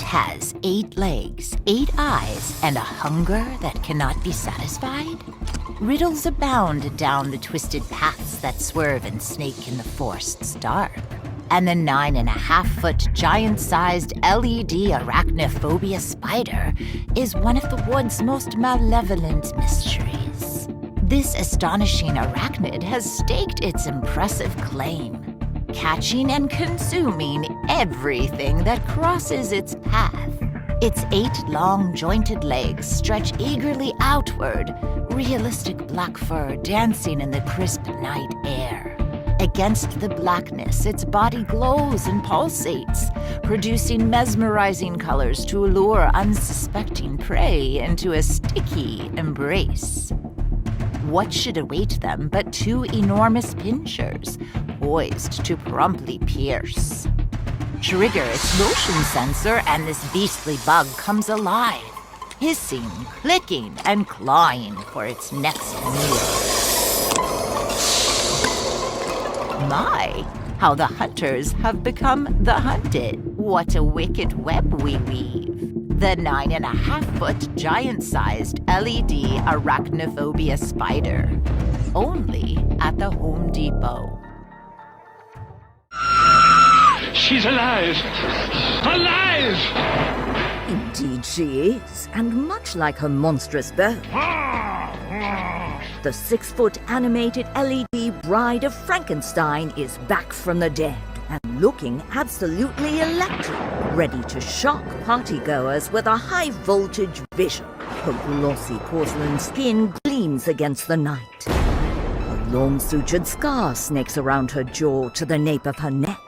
has 8 legs, 8 eyes, and a hunger that cannot be satisfied? Riddles abound down the twisted paths that swerve and snake in the forest's dark. And the 9.5-foot giant-sized LED arachnophobia spider is one of the wood's most malevolent mysteries. This astonishing arachnid has staked its impressive claim, catching and consuming everything that crosses its path. Its 8 long, jointed legs stretch eagerly outward, realistic black fur dancing in the crisp night air. Against the blackness, its body glows and pulsates, producing mesmerizing colors to lure unsuspecting prey into a sticky embrace. What should await them but 2 enormous pincers, poised to promptly pierce? Trigger its motion sensor and this beastly bug comes alive, hissing, clicking, and clawing for its next meal. My, how the hunters have become the hunted. What a wicked web we weave. The 9.5-foot giant-sized LED arachnophobia spider. Only at the Home Depot. She's alive! Alive! Indeed she is, and much like her monstrous beau. The 6-foot animated LED bride of Frankenstein is back from the dead and looking absolutely electric, ready to shock partygoers with a high-voltage vision. Her glossy porcelain skin gleams against the night. A long sutured scar snakes around her jaw to the nape of her neck.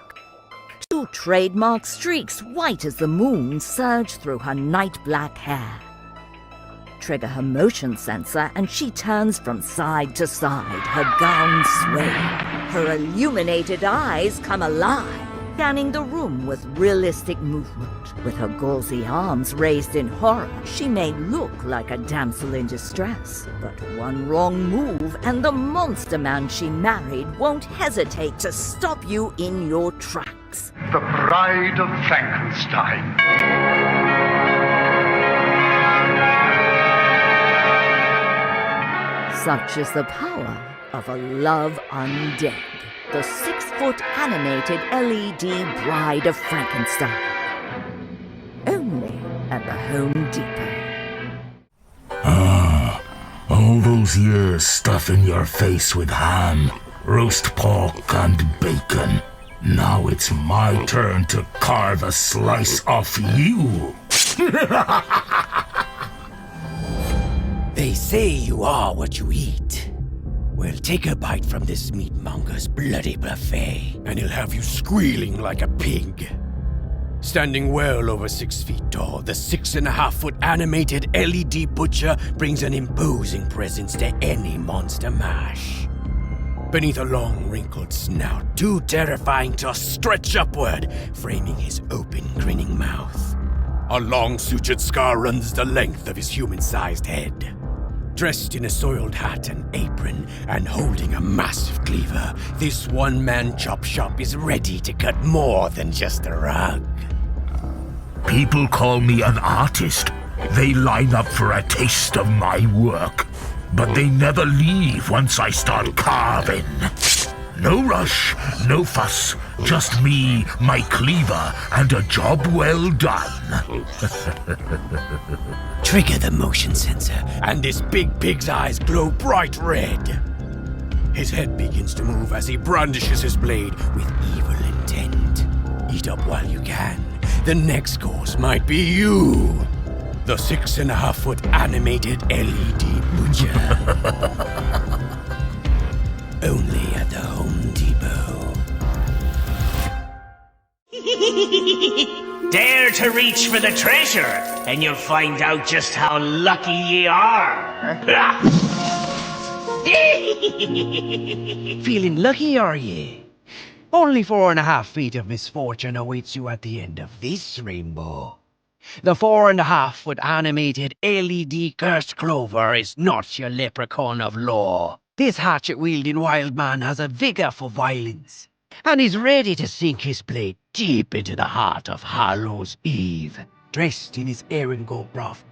2 trademark streaks white as the moon surge through her night-black hair. Trigger her motion sensor and she turns from side to side, her gown swaying. Her illuminated eyes come alive, scanning the room with realistic movement. With her gauzy arms raised in horror, she may look like a damsel in distress. But one wrong move and the monster man she married won't hesitate to stop you in your tracks. The Bride of Frankenstein. Such is the power of a love undead. The 6-foot animated LED Bride of Frankenstein. Only at the Home Depot. All those years stuffing your face with ham, roast pork and bacon. Now it's my turn to carve a slice off you. They say you are what you eat. Well, take a bite from this meatmonger's bloody buffet, and he'll have you squealing like a pig. Standing well over 6 feet tall, the 6.5-foot animated LED butcher brings an imposing presence to any monster mash. Beneath a long, wrinkled snout, too terrifying to stretch upward, framing his open, grinning mouth. A long, sutured scar runs the length of his human-sized head. Dressed in a soiled hat and apron, and holding a massive cleaver, this one-man chop shop is ready to cut more than just a rug. People call me an artist. They line up for a taste of my work. But they never leave once I start carving. No rush, no fuss, just me, my cleaver, and a job well done. Trigger the motion sensor, and this big pig's eyes glow bright red. His head begins to move as he brandishes his blade with evil intent. Eat up while you can. The next course might be you. The 6.5-foot animated LED butcher. Only at the Home Depot. Dare to reach for the treasure, and you'll find out just how lucky ye are. Feeling lucky, are ye? Only 4.5 feet of misfortune awaits you at the end of this rainbow. The 4.5-foot animated LED cursed clover is not your leprechaun of law. This hatchet-wielding wild man has a vigor for violence, and is ready to sink his blade deep into the heart of Hallows Eve. dressed in his Erangel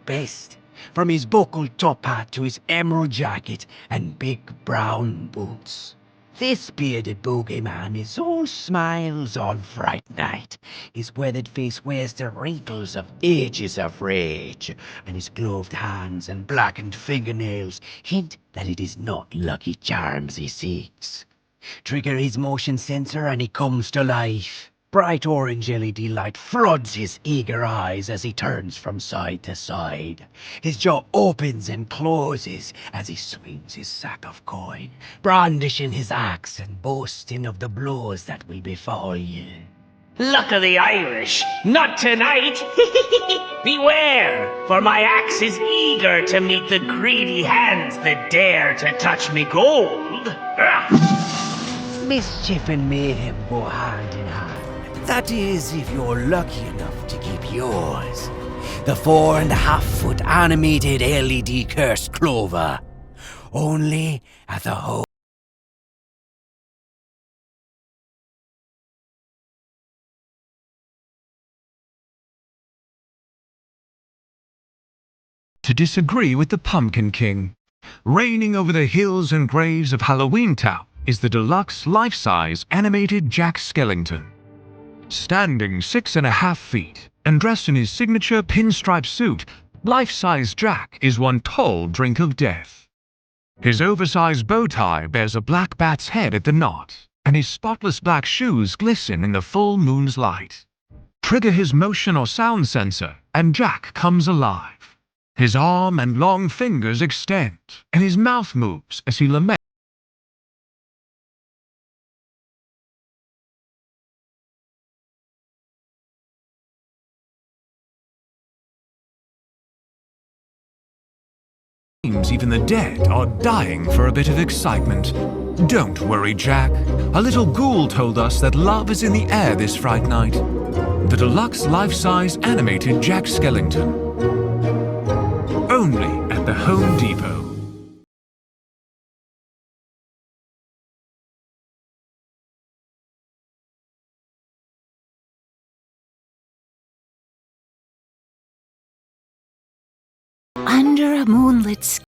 best, from his buckled top hat to his emerald jacket and big brown boots. This bearded bogeyman is all smiles on Fright Night. His weathered face wears the wrinkles of ages of rage, and his gloved hands and blackened fingernails hint that it is not Lucky Charms he seeks. Trigger his motion sensor and he comes to life. Bright orange LED light floods his eager eyes as he turns from side to side. His jaw opens and closes as he swings his sack of coin, brandishing his axe and boasting of the blows that will befall you. Luck of the Irish, not tonight! Beware, for my axe is eager to meet the greedy hands that dare to touch me gold. Mischief and mayhem go hand in hand. That is, if you're lucky enough to keep yours. The 4.5-foot animated LED cursed clover. Only at the home. To disagree with the Pumpkin King. Reigning over the hills and graves of Halloween Town is the deluxe life-size animated Jack Skellington. Standing 6.5 feet and dressed in his signature pinstripe suit, life-size Jack is one tall drink of death. His oversized bow tie bears a black bat's head at the knot, and his spotless black shoes glisten in the full moon's light. Trigger his motion or sound sensor, and Jack comes alive. His arm and long fingers extend, and his mouth moves as he laments. Even the dead are dying for a bit of excitement. Don't worry, Jack. A little ghoul told us that love is in the air this Fright Night. The deluxe life-size animated Jack Skellington. Only at the Home Depot. Under a moonlit sky.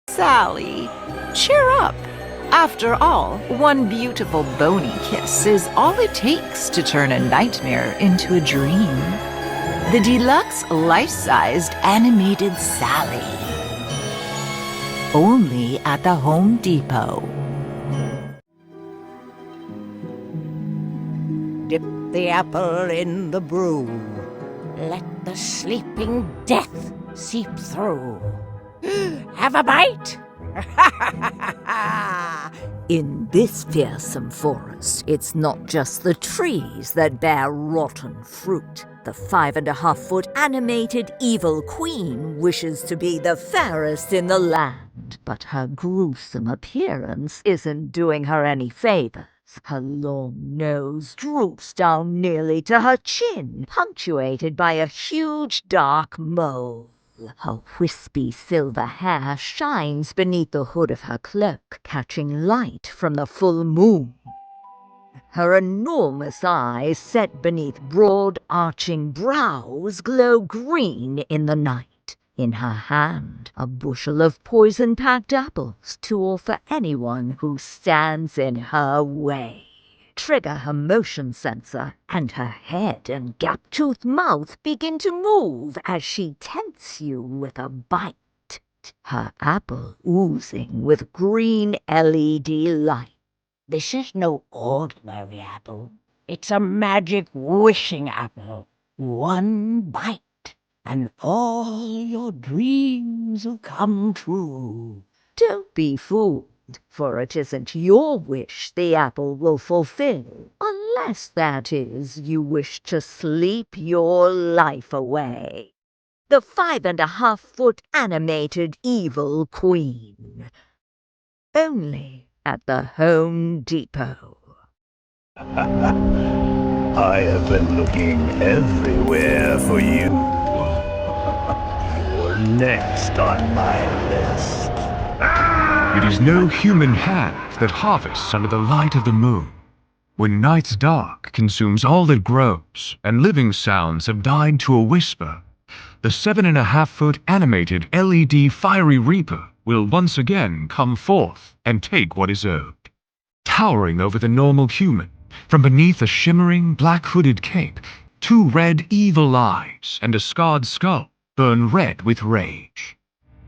Sally, cheer up. After all, one beautiful bony kiss is all it takes to turn a nightmare into a dream. The deluxe life-sized animated Sally. Only at the Home Depot. Dip the apple in the brew. Let the sleeping death seep through. Have a bite? In this fearsome forest, it's not just the trees that bear rotten fruit. The 5.5-foot animated evil queen wishes to be the fairest in the land, but her gruesome appearance isn't doing her any favors. Her long nose droops down nearly to her chin, punctuated by a huge dark mole. Her wispy silver hair shines beneath the hood of her cloak, catching light from the full moon. Her enormous eyes, set beneath broad, arching brows, glow green in the night. In her hand, a bushel of poison-packed apples to offer anyone who stands in her way. Trigger her motion sensor, and her head and gap-toothed mouth begin to move as she tempts you with a bite. Her apple oozing with green LED light. This is no ordinary apple. It's a magic wishing apple. One bite, and all your dreams will come true. Don't be fooled, for it isn't your wish the apple will fulfill, unless, that is, you wish to sleep your life away. The 5.5-foot animated evil queen. Only at the Home Depot. I have been looking everywhere for you. You're next on my list. It is no human hand that harvests under the light of the moon. When night's dark consumes all that grows, and living sounds have died to a whisper, the 7.5-foot animated LED fiery reaper will once again come forth and take what is owed. Towering over the normal human, from beneath a shimmering black-hooded cape, 2 red evil eyes and a scarred skull burn red with rage.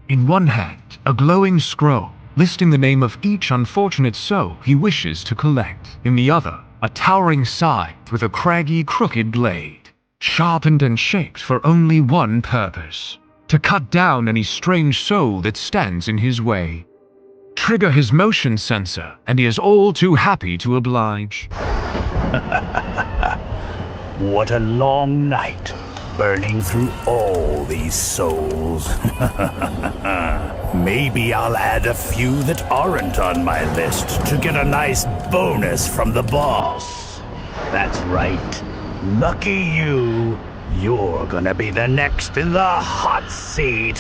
In one hand, a glowing scroll listing the name of each unfortunate soul he wishes to collect. In the other, a towering scythe with a craggy, crooked blade, sharpened and shaped for only one purpose: to cut down any strange soul that stands in his way. Trigger his motion sensor, and he is all too happy to oblige. What a long night, burning through all these souls. Maybe I'll add a few that aren't on my list to get a nice bonus from the boss. That's right. Lucky you. You're gonna be the next in the hot seat.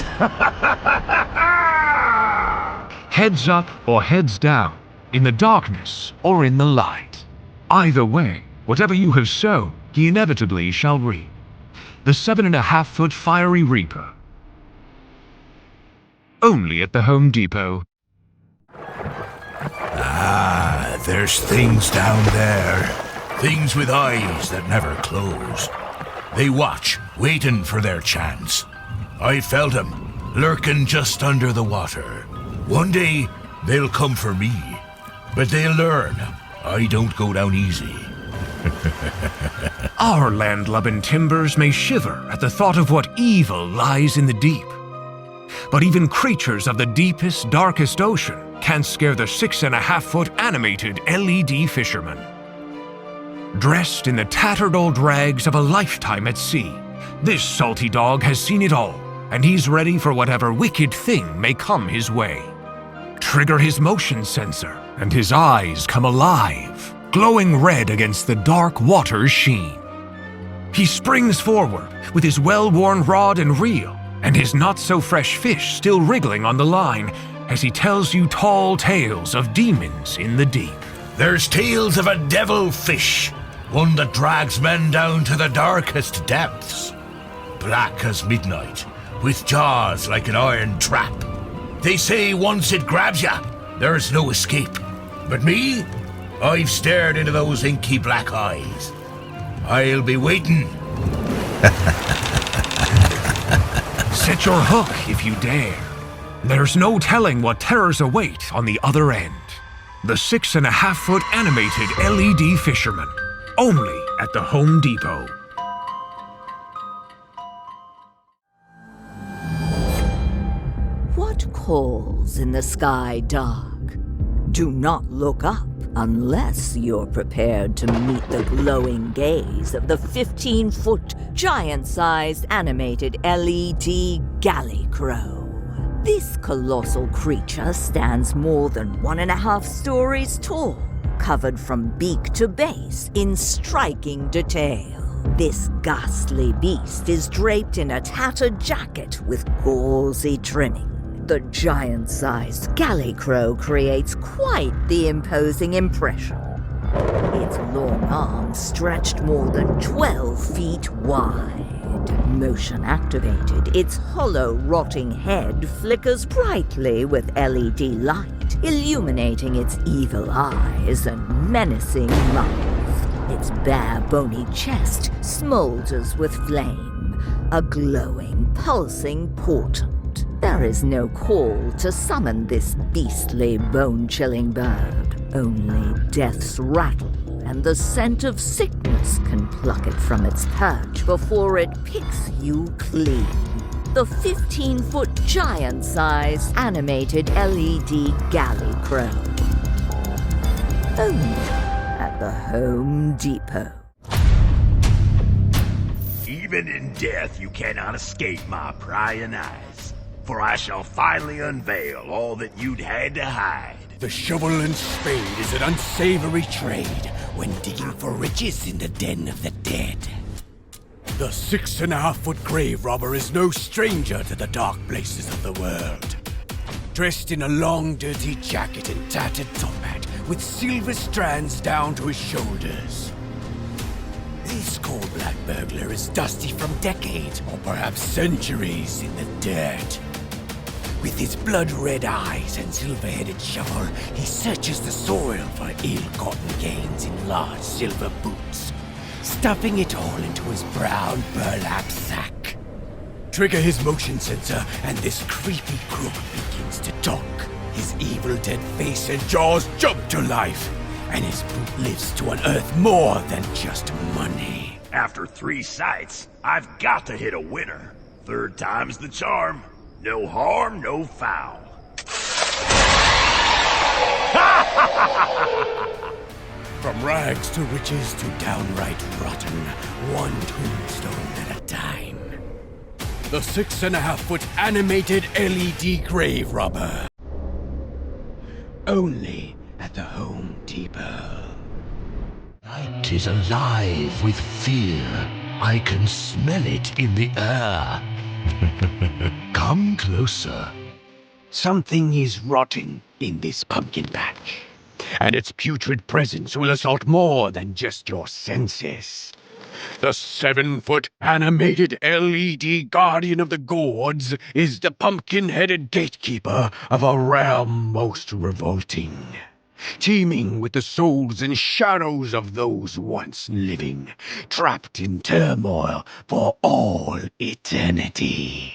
Heads up or heads down, in the darkness or in the light. Either way, whatever you have sown, he inevitably shall reap. The 7.5-foot fiery reaper. Only at the Home Depot. Ah, there's things down there. Things with eyes that never close. They watch, waiting for their chance. I felt them, lurking just under the water. One day, they'll come for me. But they'll learn I don't go down easy. Our landlubbing timbers may shiver at the thought of what evil lies in the deep. But even creatures of the deepest, darkest ocean can't scare the 6.5-foot animated LED fisherman. Dressed in the tattered old rags of a lifetime at sea, this salty dog has seen it all, and he's ready for whatever wicked thing may come his way. Trigger his motion sensor, and his eyes come alive, glowing red against the dark water's sheen. He springs forward with his well-worn rod and reel, and his not-so-fresh fish still wriggling on the line as he tells you tall tales of demons in the deep. There's tales of a devil fish, one that drags men down to the darkest depths. Black as midnight, with jaws like an iron trap. They say once it grabs ya, there's no escape. But me, I've stared into those inky black eyes. I'll be waiting. Set your hook if you dare. There's no telling what terrors await on the other end. The 6.5-foot animated LED fisherman. Only at the Home Depot. What calls in the sky dark? Do not look up unless you're prepared to meet the glowing gaze of the 15-foot, giant-sized animated LED galley crow. This colossal creature stands more than 1.5 stories tall, covered from beak to base in striking detail. This ghastly beast is draped in a tattered jacket with gauzy trimming. The giant-sized galley crow creates quite the imposing impression. Its long arms stretched more than 12 feet wide. Motion activated, its hollow, rotting head flickers brightly with LED light, illuminating its evil eyes and menacing mouth. Its bare, bony chest smolders with flame, a glowing, pulsing portent. There is no call to summon this beastly, bone-chilling bird. Only death's rattle and the scent of sickness can pluck it from its perch before it picks you clean. The 15-foot giant-size animated LED galley crow. Only at the Home Depot. Even in death you cannot escape my prying eyes, for I shall finally unveil all that you'd had to hide. The shovel and spade is an unsavory trade when digging for riches in the den of the dead. The 6.5-foot grave robber is no stranger to the dark places of the world. Dressed in a long, dirty jacket and tattered top hat with silver strands down to his shoulders. This coal-black burglar is dusty from decades or perhaps centuries in the dirt. With his blood-red eyes and silver-headed shovel, he searches the soil for ill-gotten gains in large silver boots, stuffing it all into his brown burlap sack. Trigger his motion sensor, and this creepy crook begins to talk. His evil dead face and jaws jump to life, and his boot lives to unearth more than just money. After 3 sights, I've got to hit a winner. 3rd time's the charm. No harm, no foul. From rags to riches to downright rotten, one tombstone at a time. The 6.5-foot animated LED grave robber. Only at the Home Depot. Night is alive with fear. I can smell it in the air. Come closer. Something is rotting in this pumpkin patch, and its putrid presence will assault more than just your senses. The 7-foot animated LED guardian of the gourds is the pumpkin-headed gatekeeper of a realm most revolting, teeming with the souls and shadows of those once living, trapped in turmoil for all eternity.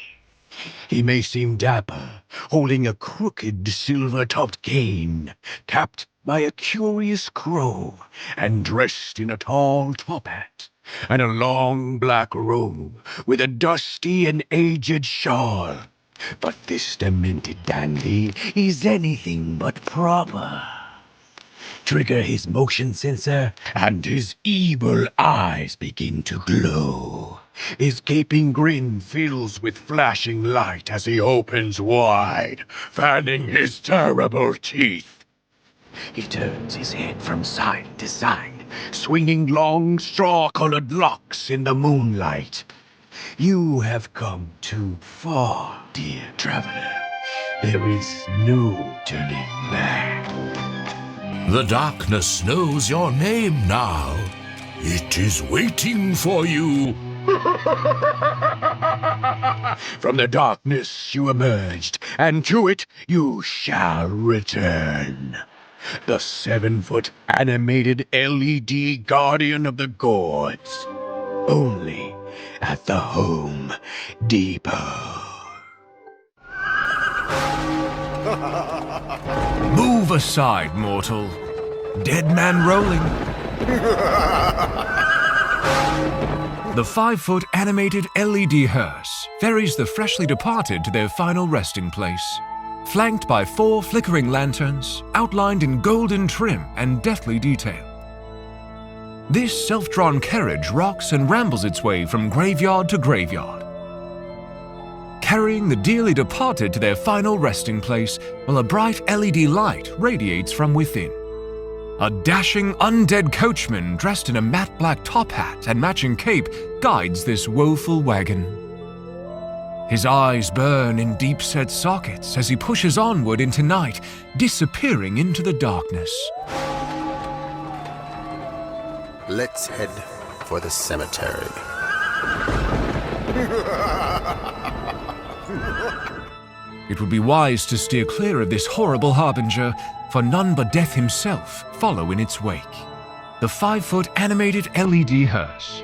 He may seem dapper, holding a crooked silver-topped cane, capped by a curious crow, and dressed in a tall top hat, and a long black robe with a dusty and aged shawl. But this demented dandy is anything but proper. Trigger his motion sensor, and his evil eyes begin to glow. His gaping grin fills with flashing light as he opens wide, fanning his terrible teeth. He turns his head from side to side, swinging long straw-colored locks in the moonlight. You have come too far, dear traveler. There is no turning back. The darkness knows your name now. It is waiting for you. From the darkness you emerged, and to it you shall return. The 7-foot animated LED guardian of the gourds. Only at the Home Depot. Move aside, mortal. Dead man rolling. The 5-foot animated LED hearse ferries the freshly departed to their final resting place, flanked by 4 flickering lanterns outlined in golden trim and deftly detail. This self-drawn carriage rocks and rambles its way from graveyard to graveyard, carrying the dearly departed to their final resting place while a bright LED light radiates from within. A dashing undead coachman dressed in a matte black top hat and matching cape guides this woeful wagon. His eyes burn in deep-set sockets as he pushes onward into night, disappearing into the darkness. Let's head for the cemetery. It would be wise to steer clear of this horrible harbinger, for none but death himself follow in its wake. The 5-foot animated LED hearse.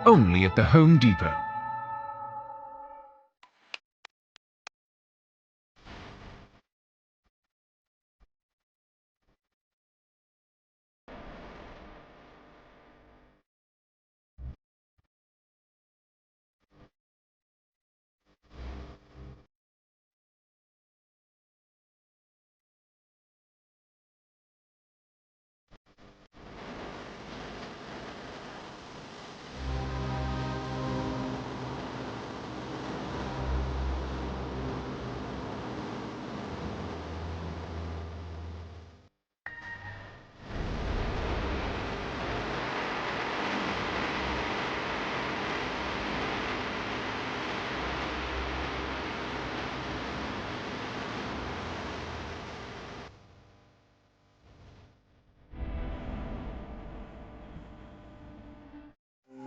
Only at the Home Depot.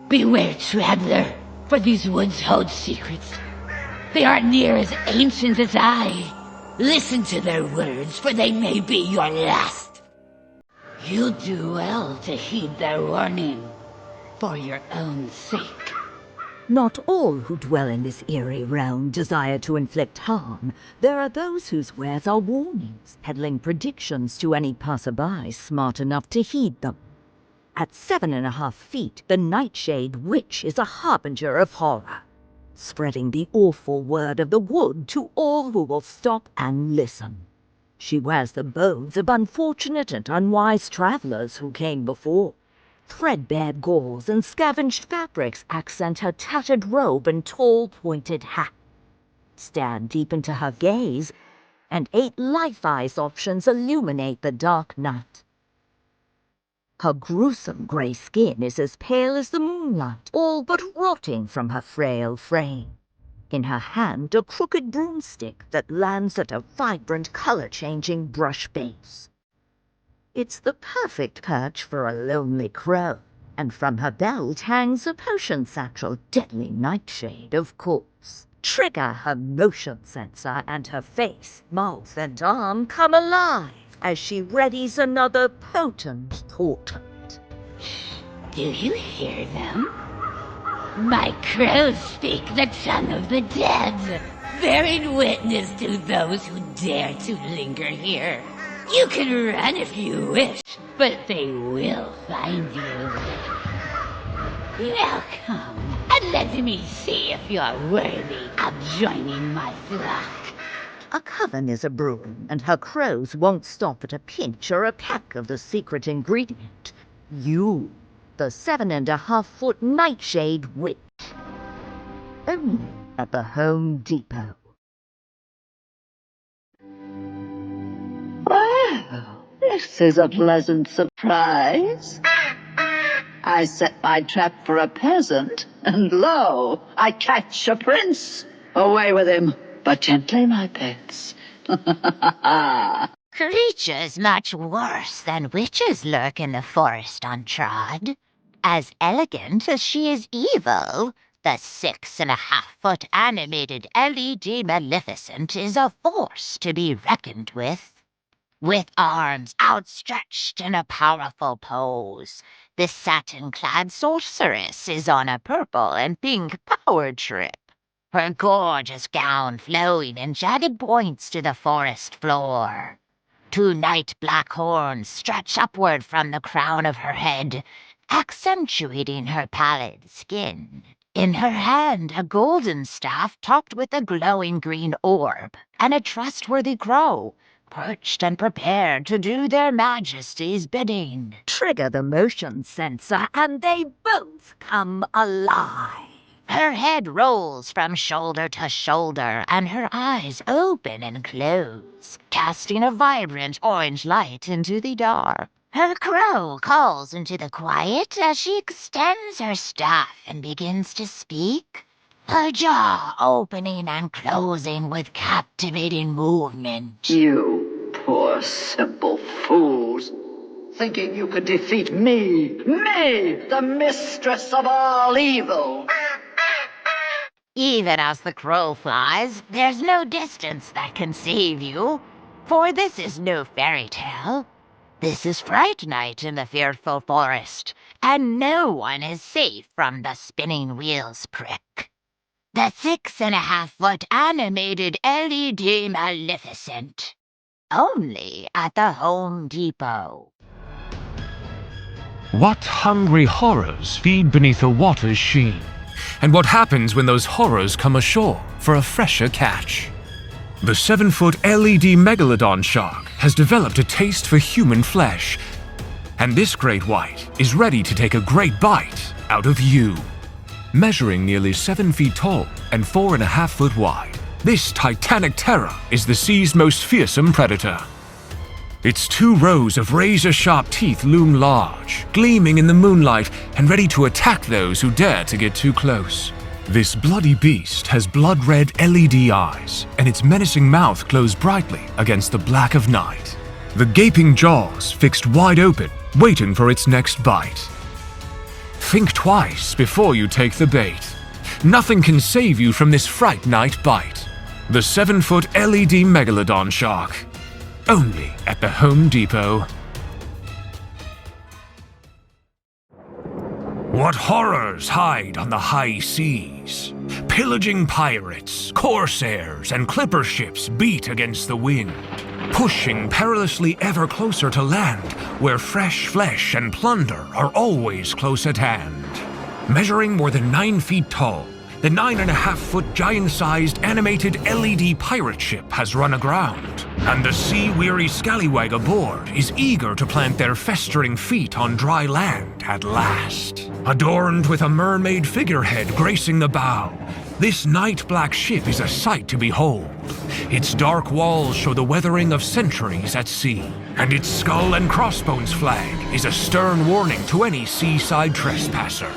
Beware, traveler, for these woods hold secrets. They are near as ancient as I. Listen to their words, for they may be your last. You'll do well to heed their warning, for your own sake. Not all who dwell in this eerie realm desire to inflict harm. There are those whose wares are warnings, peddling predictions to any passerby smart enough to heed them. At 7.5 feet, the Nightshade Witch is a harbinger of horror, spreading the awful word of the wood to all who will stop and listen. She wears the bones of unfortunate and unwise travelers who came before. Threadbare gauze and scavenged fabrics accent her tattered robe and tall pointed hat. Stare deep into her gaze, and 8 life-eyes options illuminate the dark night. Her gruesome grey skin is as pale as the moonlight, all but rotting from her frail frame. In her hand, a crooked broomstick that lands at a vibrant, color-changing brush base. It's the perfect perch for a lonely crow, and from her belt hangs a potion satchel, deadly Nightshade, of course. Trigger her motion sensor, and her face, mouth, and arm come alive as she readies another potent portent. Do you hear them? My crows speak the tongue of the dead, bearing witness to those who dare to linger here. You can run if you wish, but they will find you. Now come, and let me see if you're worthy of joining my flock. A coven is a broom, and her crows won't stop at a pinch or a peck of the secret ingredient. You, the 7.5-foot Nightshade Witch. Only at the Home Depot. Well, this is a pleasant surprise. I set my trap for a peasant, and lo, I catch a prince. Away with him, but gently, my pets. Creatures much worse than witches lurk in the forest untrod. As elegant as she is evil, the 6.5-foot animated LED Maleficent is a force to be reckoned with. With arms outstretched in a powerful pose, this satin-clad sorceress is on a purple and pink power trip. Her gorgeous gown flowing in jagged points to the forest floor. 2 night black horns stretch upward from the crown of her head, accentuating her pallid skin. In her hand, a golden staff topped with a glowing green orb, and a trustworthy crow, perched and prepared to do their majesties' bidding. Trigger the motion sensor, and they both come alive. Her head rolls from shoulder to shoulder, and her eyes open and close, casting a vibrant orange light into the dark. Her crow calls into the quiet as she extends her staff and begins to speak, her jaw opening and closing with captivating movement. You poor simple fools. thinking you could defeat me, the mistress of all evil. Even as the crow flies, there's no distance that can save you. For this is no fairy tale. This is Fright Night in the fearful forest, and no one is safe from the spinning wheel's prick. The 6.5-foot animated LED Maleficent. Only at the Home Depot. What hungry horrors feed beneath the water's sheen? And what happens when those horrors come ashore for a fresher catch? The 7-foot LED megalodon shark has developed a taste for human flesh, and this great white is ready to take a great bite out of you. Measuring nearly 7 feet tall and 4.5 foot wide, this titanic terror is the sea's most fearsome predator. Its 2 rows of razor-sharp teeth loom large, gleaming in the moonlight and ready to attack those who dare to get too close. This bloody beast has blood-red LED eyes, and its menacing mouth glows brightly against the black of night. The gaping jaws fixed wide open, waiting for its next bite. Think twice before you take the bait. Nothing can save you from this Fright Night bite. The 7-foot LED megalodon shark. Only at the Home Depot. What horrors hide on the high seas? Pillaging pirates, corsairs, and clipper ships beat against the wind, pushing perilously ever closer to land, where fresh flesh and plunder are always close at hand. Measuring more than 9 feet tall, the 9.5-foot giant-sized animated LED pirate ship has run aground, and the sea-weary scallywag aboard is eager to plant their festering feet on dry land at last. Adorned with a mermaid figurehead gracing the bow, this night-black ship is a sight to behold. Its dark walls show the weathering of centuries at sea, and its skull and crossbones flag is a stern warning to any seaside trespasser.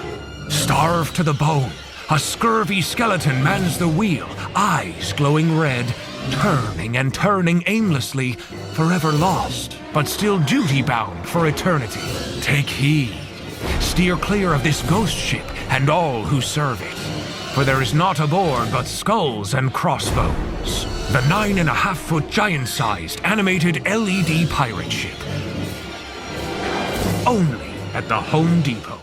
Starved to the bone, a scurvy skeleton mans the wheel, eyes glowing red, turning and turning aimlessly, forever lost, but still duty-bound for eternity. Take heed. Steer clear of this ghost ship and all who serve it, for there is naught aboard but skulls and crossbones. The 9.5-foot giant-sized animated LED pirate ship. Only at the Home Depot.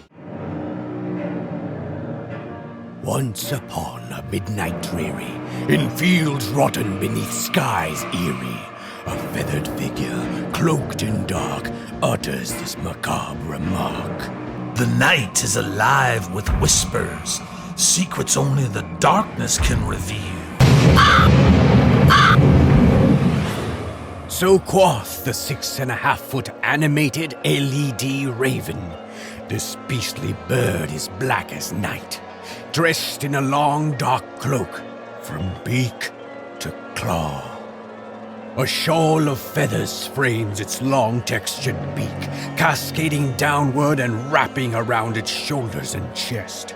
Once upon a midnight dreary, in fields rotten beneath skies eerie, a feathered figure, cloaked in dark, utters this macabre remark. The night is alive with whispers, secrets only the darkness can reveal. So quoth the 6.5-foot animated LED raven. This beastly bird is black as night, dressed in a long dark cloak, from beak to claw. A shawl of feathers frames its long textured beak, cascading downward and wrapping around its shoulders and chest.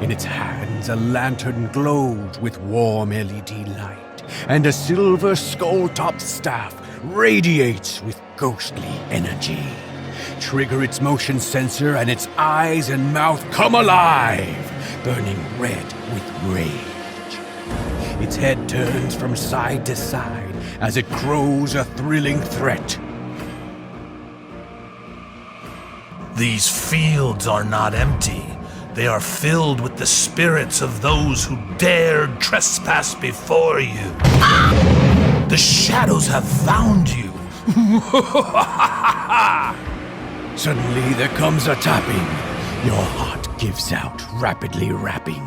In its hands a lantern glows with warm LED light, and a silver skull-topped staff radiates with ghostly energy. Trigger its motion sensor and its eyes and mouth come alive, burning red with rage. Its head turns from side to side as it crows a thrilling threat. These fields are not empty. They are filled with the spirits of those who dared trespass before you. The shadows have found you. Suddenly there comes a tapping. Your heart gives out, rapidly rapping.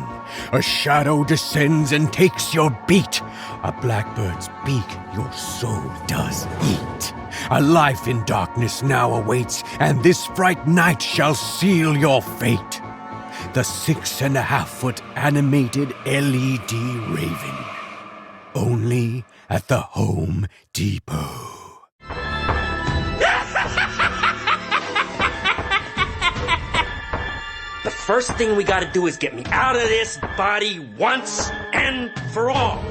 A shadow descends and takes your beat. A blackbird's beak your soul does eat. A life in darkness now awaits, and this fright night shall seal your fate. The 6.5-foot animated LED raven. Only at the Home Depot. The first thing we gotta do is get me out of this body once and for all.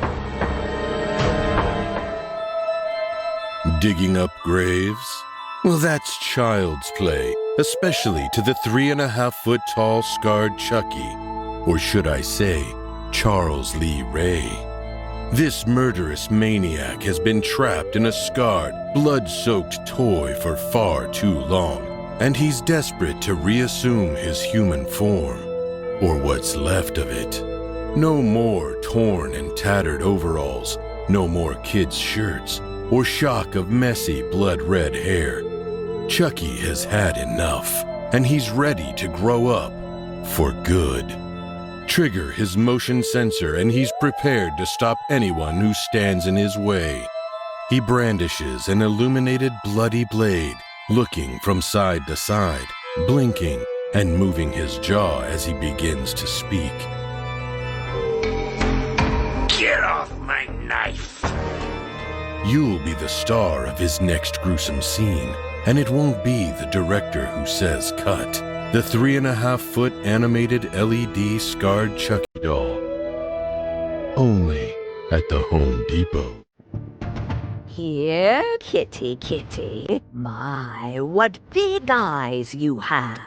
Digging up graves? Well, that's child's play, especially to the 3.5-foot tall scarred Chucky, or should I say, Charles Lee Ray. This murderous maniac has been trapped in a scarred, blood-soaked toy for far too long, and he's desperate to reassume his human form, or what's left of it. No more torn and tattered overalls, no more kids' shirts, or shock of messy blood-red hair. Chucky has had enough, and he's ready to grow up for good. Trigger his motion sensor, and he's prepared to stop anyone who stands in his way. He brandishes an illuminated bloody blade, looking from side to side, blinking and moving his jaw as he begins to speak. Get off my knife! You'll be the star of his next gruesome scene, and it won't be the director who says cut. The 3.5-foot animated LED scarred Chucky doll. Only at the Home Depot. Here, kitty, kitty. My, what big eyes you have.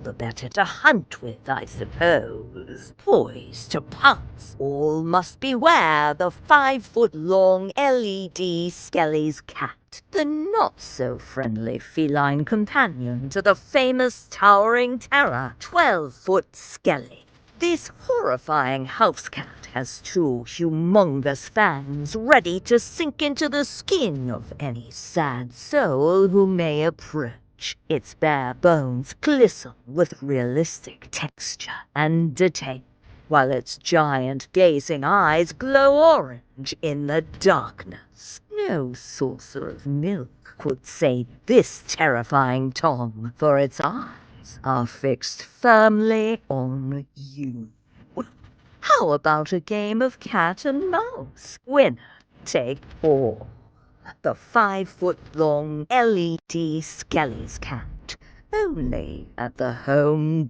The better to hunt with, I suppose. Poised to pounce. All must beware the 5-foot-long LED Skelly's cat, the not-so-friendly feline companion to the famous towering terror, 12-foot Skelly. This horrifying house cat has 2 humongous fangs ready to sink into the skin of any sad soul who may approach. Its bare bones glisten with realistic texture and detail, while its giant gazing eyes glow orange in the darkness. No saucer of milk could save this terrifying Tom, for its eyes are fixed firmly on you. How about a game of cat and mouse? Winner take all. The 5-foot-long LED Skelly's cat, only at the Home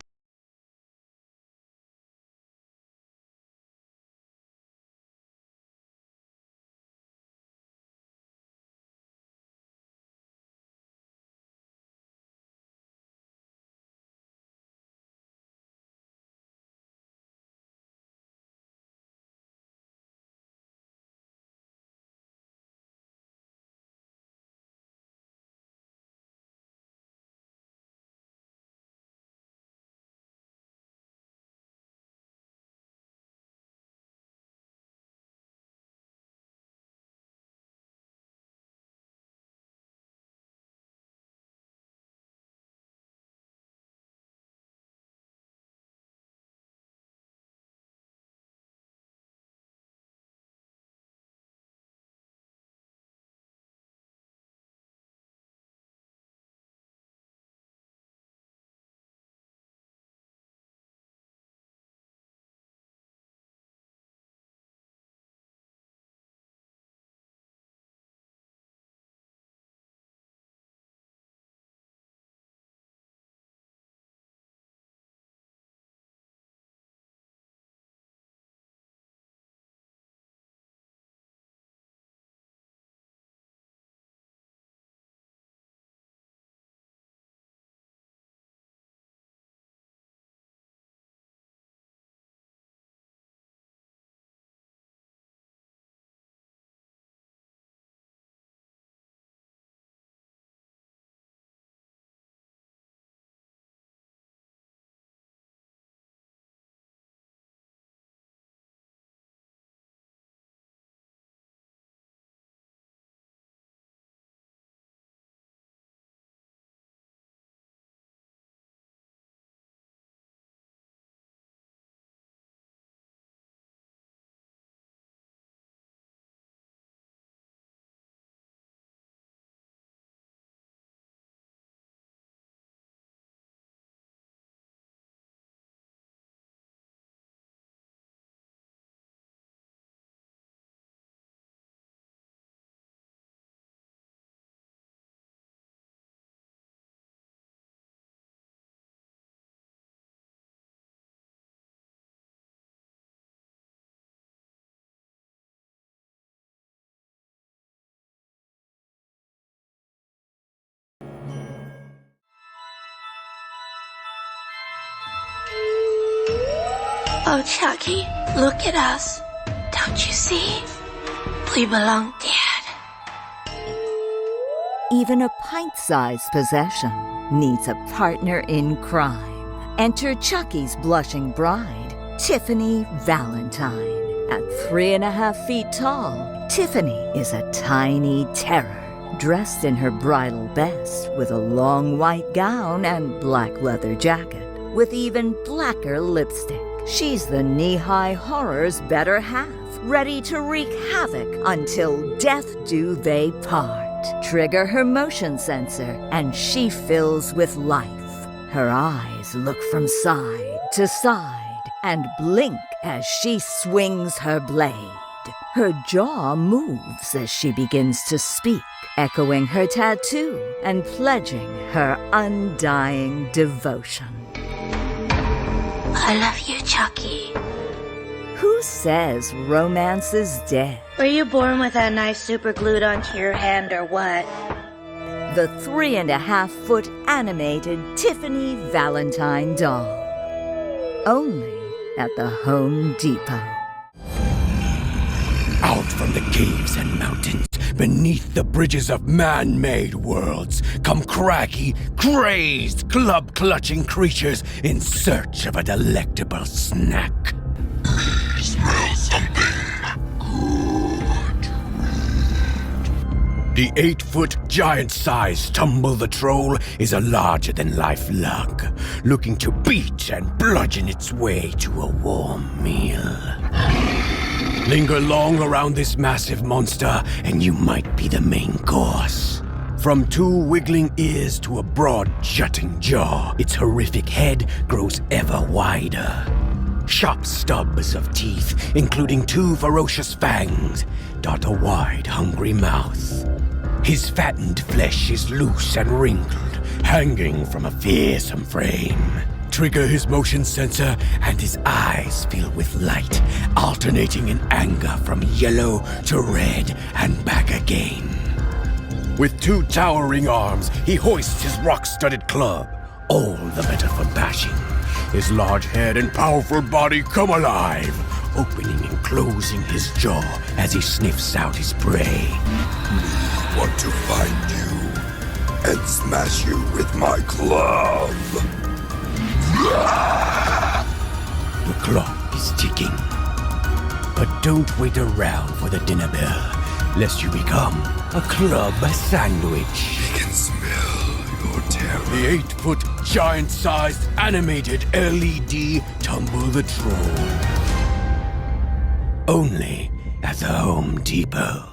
Oh, Chucky, look at us. Don't you see? We belong dead. Even a pint-sized possession needs a partner in crime. Enter Chucky's blushing bride, Tiffany Valentine. At 3.5 feet tall, Tiffany is a tiny terror, dressed in her bridal best with a long white gown and black leather jacket, with even blacker lipstick. She's the knee-high horror's better half, ready to wreak havoc until death do they part. Trigger her motion sensor and she fills with life. Her eyes look from side to side and blink as she swings her blade. Her jaw moves as she begins to speak, echoing her tattoo and pledging her undying devotion. I love you, Chucky. Who says romance is dead? Were you born with that knife super glued onto your hand or what? The 3.5-foot animated Tiffany Valentine doll. Only at the Home Depot. Out from the caves and mountains, beneath the bridges of man-made worlds, come craggy, crazed, club-clutching creatures in search of a delectable snack. Smell something good. The 8-foot, giant-sized Tumble the Troll is a larger-than-life lug, looking to beat and bludgeon its way to a warm meal. Linger long around this massive monster, and you might be the main course. From 2 wiggling ears to a broad, jutting jaw, its horrific head grows ever wider. Sharp stubs of teeth, including 2 ferocious fangs, dot a wide, hungry mouth. His fattened flesh is loose and wrinkled, hanging from a fearsome frame. Trigger his motion sensor, and his eyes fill with light, alternating in anger from yellow to red and back again. With 2 towering arms, he hoists his rock-studded club, all the better for bashing. His large head and powerful body come alive, opening and closing his jaw as he sniffs out his prey. Want to find you and smash you with my club. The clock is ticking. But don't wait around for the dinner bell, lest you become a club sandwich. He can smell your terror. The 8-foot, giant-sized, animated LED Tumble the Troll. Only at the Home Depot.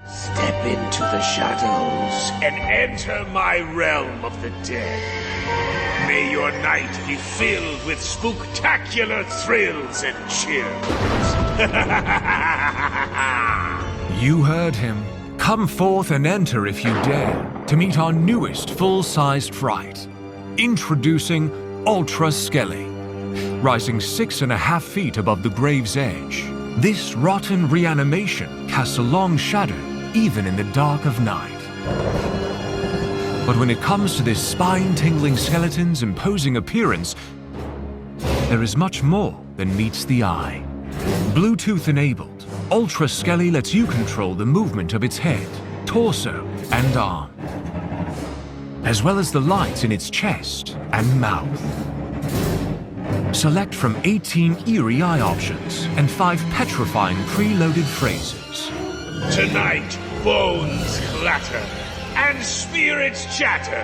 Step into the shadows and enter my realm of the dead. May your night be filled with spooktacular thrills and chills. You heard him. Come forth and enter if you dare to meet our newest full-sized fright. Introducing Ultra Skelly. Rising 6.5 feet above the grave's edge, this rotten reanimation casts a long shadow even in the dark of night. But when it comes to this spine-tingling skeleton's imposing appearance, there is much more than meets the eye. Bluetooth-enabled, Ultra Skelly lets you control the movement of its head, torso, and arm, as well as the lights in its chest and mouth. Select from 18 eerie eye options and 5 petrifying preloaded phrases. Tonight, bones clatter and spirits chatter.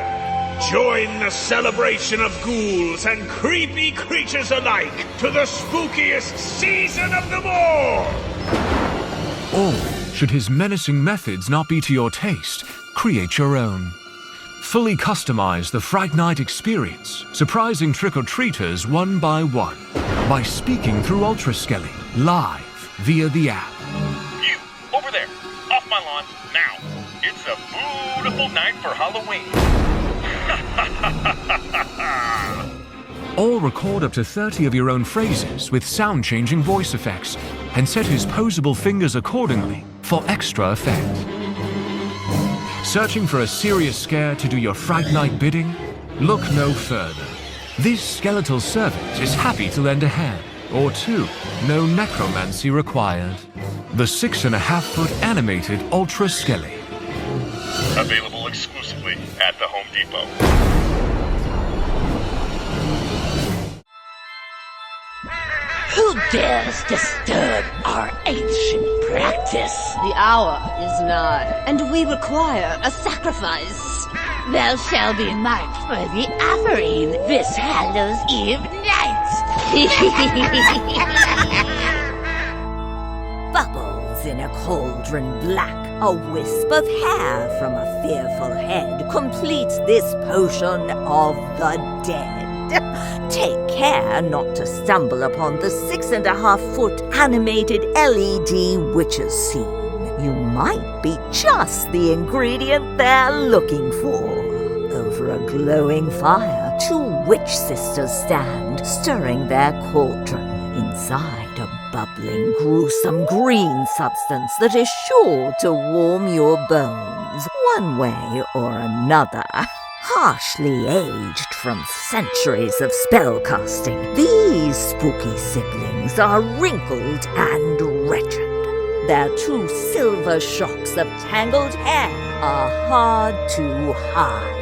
Join the celebration of ghouls and creepy creatures alike to the spookiest season of them all! Or, should his menacing methods not be to your taste, create your own. Fully customize the Fright Night experience, surprising trick-or-treaters one by one, by speaking through Ultra Skelly, live via the app. You, over there, off my lawn, now. It's a beautiful night for Halloween. Or record up to 30 of your own phrases with sound-changing voice effects, and set his posable fingers accordingly for extra effect. Searching for a serious scare to do your Fright Night bidding? Look no further. This skeletal servant is happy to lend a hand, or two, no necromancy required. The 6.5-foot animated Ultra Skelly. Available exclusively at the Home Depot. Who dares disturb our ancient practice? The hour is nigh, and we require a sacrifice. There shall be marked for the offering this Hallows Eve night. Bubbles in a cauldron black, a wisp of hair from a fearful head completes this potion of the dead. Take care not to stumble upon the 6.5-foot animated LED witches scene. You might be just the ingredient they're looking for. Over a glowing fire, two witch sisters stand, stirring their cauldron. Inside a bubbling, gruesome green substance that is sure to warm your bones, one way or another. Harshly aged from centuries of spellcasting, these spooky siblings are wrinkled and wretched. Their two silver shocks of tangled hair are hard to hide.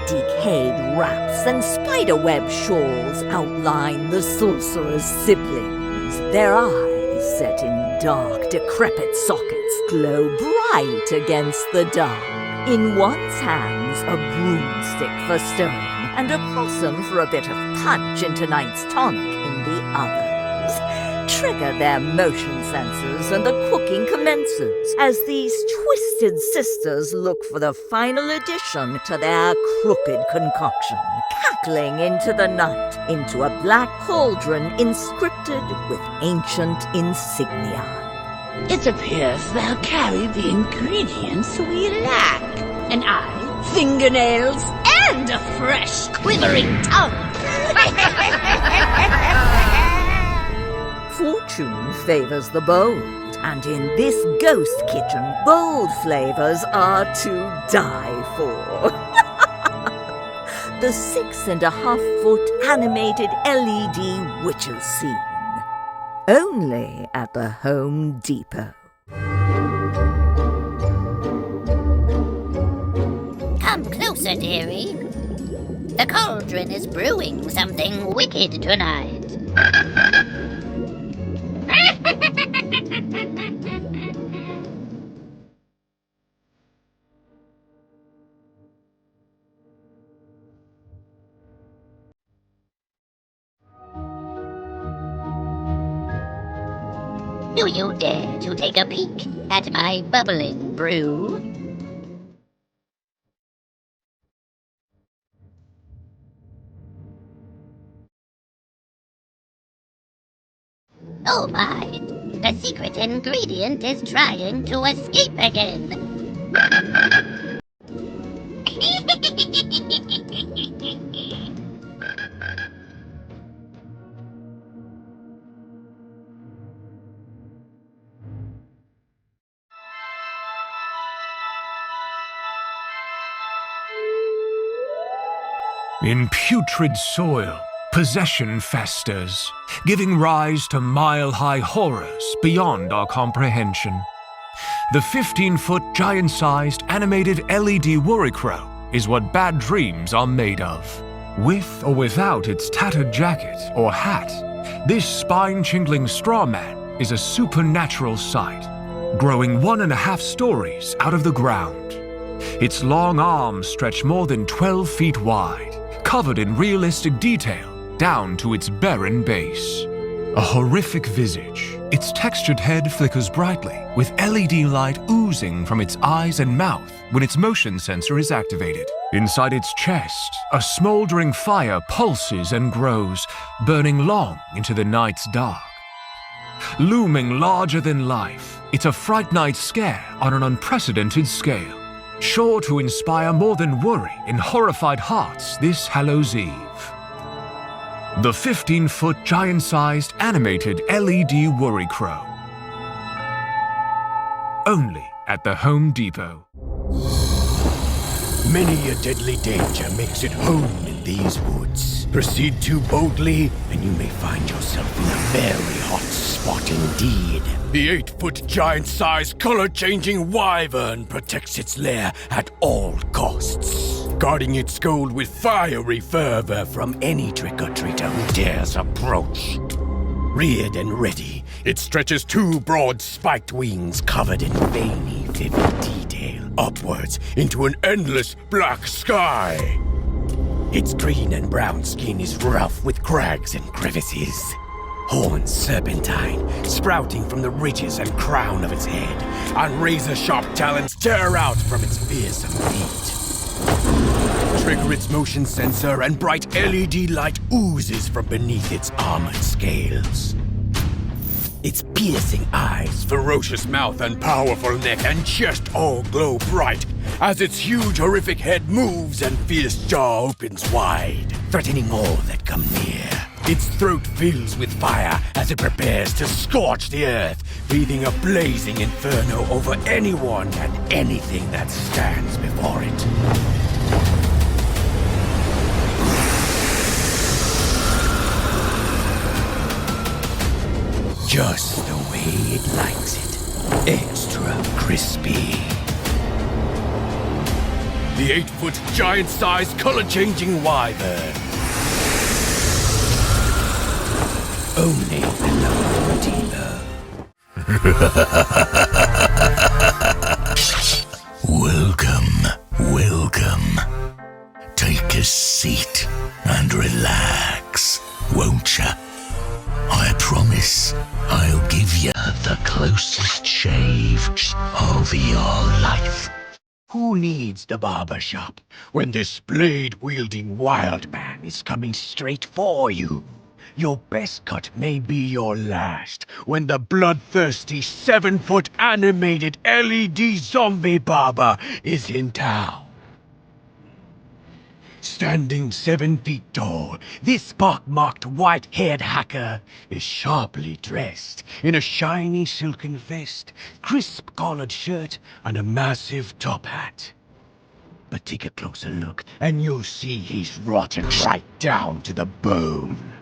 Decayed wraps and spiderweb shawls outline the sorcerer's siblings. Their eyes, set in dark, decrepit sockets, glow bright against the dark. In one's hands, a broomstick for stirring, and a possum for a bit of punch into night's tonic in the others. Trigger their motion sensors and the cooking commences as these twisted sisters look for the final addition to their crooked concoction, cackling into the night, into a black cauldron inscripted with ancient insignia. It appears they'll carry the ingredients we lack. An eye, fingernails, and a fresh, quivering tongue. Fortune favors the bold, and in this ghost kitchen, bold flavors are to die for. The 6.5-foot animated LED witches scene. Only at the Home Depot. Come closer, dearie. The cauldron is brewing something wicked tonight. Do you dare to take a peek at my bubbling brew? Oh my! The secret ingredient is trying to escape again! In putrid soil, possession festers, giving rise to mile-high horrors beyond our comprehension. The 15-foot giant-sized animated LED worry crow is what bad dreams are made of. With or without its tattered jacket or hat, this spine-chingling straw man is a supernatural sight, growing 1.5 stories out of the ground. Its long arms stretch more than 12 feet wide, covered in realistic detail down to its barren base. A horrific visage, its textured head flickers brightly, with LED light oozing from its eyes and mouth when its motion sensor is activated. Inside its chest, a smoldering fire pulses and grows, burning long into the night's dark. Looming larger than life, it's a Fright Night scare on an unprecedented scale, sure to inspire more than worry in horrified hearts this Hallows Eve. The 15-foot giant-sized animated LED Worry Crow. Only at the Home Depot. Many a deadly danger makes it home in these woods. Proceed too boldly, and you may find yourself in a very hot spot indeed. The 8-foot giant-sized color-changing wyvern protects its lair at all costs, guarding its gold with fiery fervor from any trick-or-treater who dares approach. Reared and ready, it stretches 2 broad spiked wings covered in veiny, vivid detail upwards into an endless black sky. Its green and brown skin is rough with crags and crevices. Horns serpentine, sprouting from the ridges and crown of its head, and razor-sharp talons tear out from its fearsome feet. Trigger its motion sensor, and bright LED light oozes from beneath its armored scales. Its piercing eyes, ferocious mouth, and powerful neck and chest all glow bright as its huge, horrific head moves and fierce jaw opens wide, threatening all that come near. Its throat fills with fire as it prepares to scorch the earth, breathing a blazing inferno over anyone and anything that stands before it. Just the way it likes it. Extra crispy. The 8-foot giant-sized color-changing wyvern. Only in the Home Depot. Welcome. Take a seat and relax, won't ya? I promise I'll give you the closest shave of your life. Who needs the barber shop when this blade-wielding wild man is coming straight for you? Your best cut may be your last when the bloodthirsty 7-foot animated LED zombie barber is in town. Standing 7 feet tall, this pock-marked white-haired hacker is sharply dressed in a shiny silken vest, crisp collared shirt, and a massive top hat. But take a closer look, and you'll see he's rotten right down to the bone.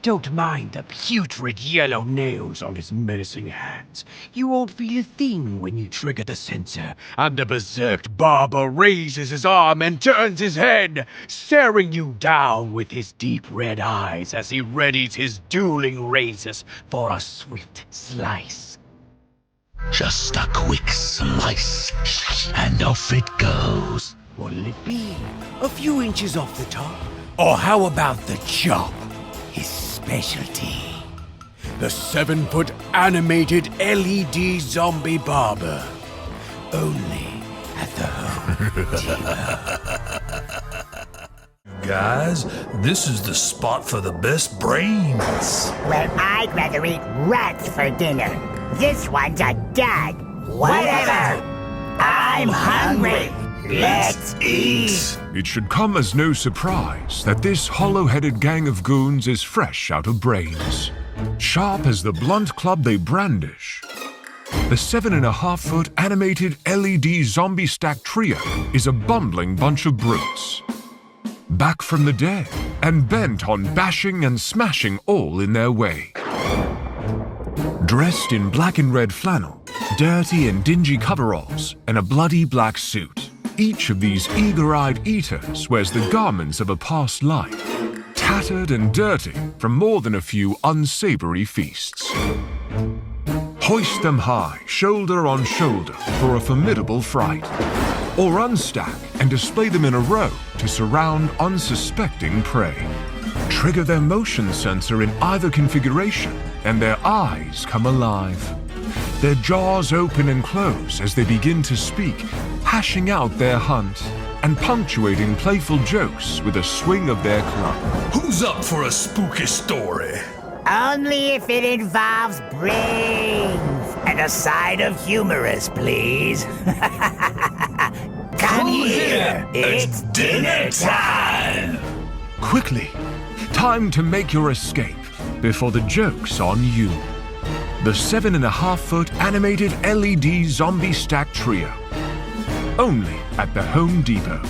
Don't mind the putrid yellow nails on his menacing hands. You won't feel a thing when you trigger the sensor, and the berserked barber raises his arm and turns his head, staring you down with his deep red eyes as he readies his dueling razors for a swift slice. Just a quick slice, and off it goes. What'll it be? A few inches off the top? Or how about the chop? His specialty. The 7-foot animated LED zombie barber. Only at the Home Depot. Guys, this is the spot for the best brains. Well, I'd rather eat rats for dinner. This one's a dud. Whatever. I'm hungry. Let's eat! It should come as no surprise that this hollow-headed gang of goons is fresh out of brains. Sharp as the blunt club they brandish. The 7.5-foot animated LED zombie stack trio is a bumbling bunch of brutes. Back from the dead and bent on bashing and smashing all in their way. Dressed in black and red flannel, dirty and dingy coveralls, and a bloody black suit. Each of these eager-eyed eaters wears the garments of a past life, tattered and dirty from more than a few unsavory feasts. Hoist them high, shoulder on shoulder, for a formidable fright. Or unstack and display them in a row to surround unsuspecting prey. Trigger their motion sensor in either configuration and their eyes come alive. Their jaws open and close as they begin to speak, hashing out their hunt and punctuating playful jokes with a swing of their club. Who's up for a spooky story? Only if it involves brains and a side of humorous, please. Come here, it's dinner time! Quickly, time to make your escape before the joke's on you. The 7.5-foot animated LED zombie stack trio. Only at the Home Depot.